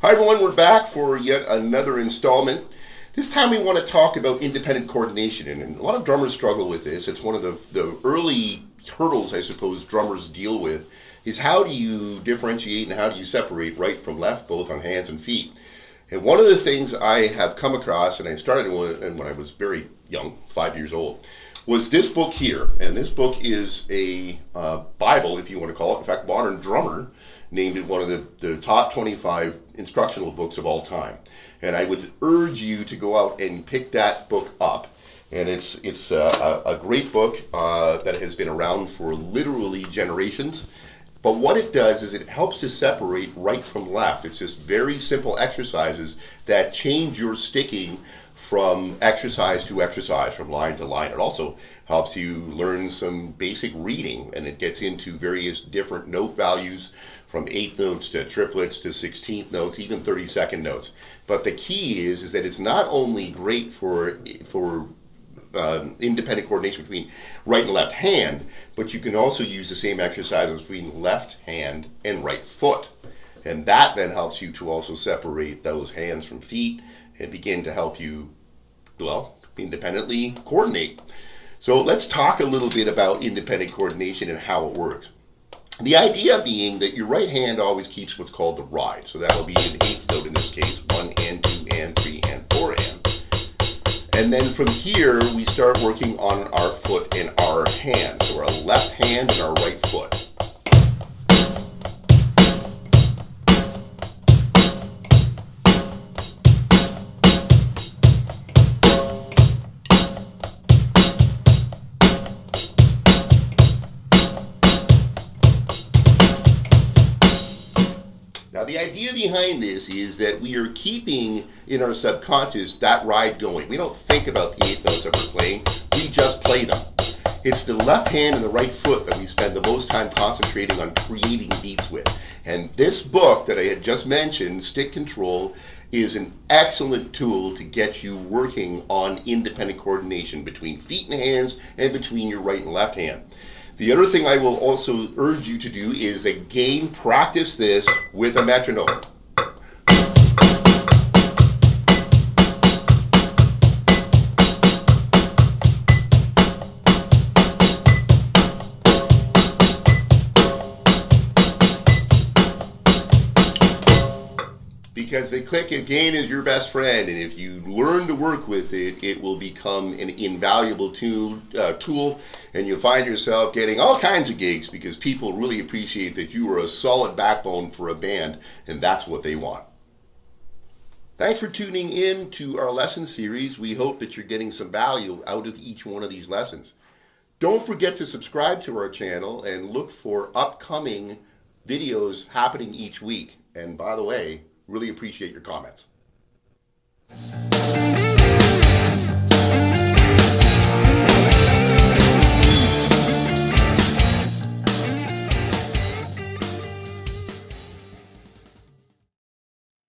Hi everyone, we're back for yet another installment. This time we want to talk about independent coordination, and a lot of drummers struggle with this. It's one of the early hurdles, I suppose, drummers deal with, is how do you differentiate and how do you separate right from left, both on hands and feet. And one of the things I have come across, and I started when I was very young, 5 years old, was this book here. And this book is a Bible, if you want to call it. In fact, Modern Drummer named it one of the top 25 instructional books of all time. And I would urge you to go out and pick that book up. And it's a great book that has been around for literally generations. But what it does is it helps to separate right from left. It's just very simple exercises that change your sticking from exercise to exercise, from line to line. It also helps you learn some basic reading, and it gets into various different note values from 8th notes to triplets to 16th notes, even 32nd notes. But the key is that it's not only great for independent coordination between right and left hand, but you can also use the same exercises between left hand and right foot. And that then helps you to also separate those hands from feet and begin to help you, well, independently coordinate. So let's talk a little bit about independent coordination and how it works. The idea being that your right hand always keeps what's called the ride. So that will be an 8th note in this case, 1 and 2 and 3 and 4 and. And then from here, we start working on our foot and our hand. So our left hand and our right foot. Now the idea behind this is that we are keeping in our subconscious that ride going. We don't think about the 8th notes that we're playing, we just play them. It's the left hand and the right foot that we spend the most time concentrating on creating beats with. And this book that I had just mentioned, Stick Control, is an excellent tool to get you working on independent coordination between feet and hands and between your right and left hand. The other thing I will also urge you to do is, again, practice this with a metronome. Because the click again is your best friend, and if you learn to work with it, it will become an invaluable tool, and you'll find yourself getting all kinds of gigs because people really appreciate that you are a solid backbone for a band, and that's what they want. Thanks for tuning in to our lesson series. We hope that you're getting some value out of each one of these lessons. Don't forget to subscribe to our channel and look for upcoming videos happening each week. And by the way, really appreciate your comments.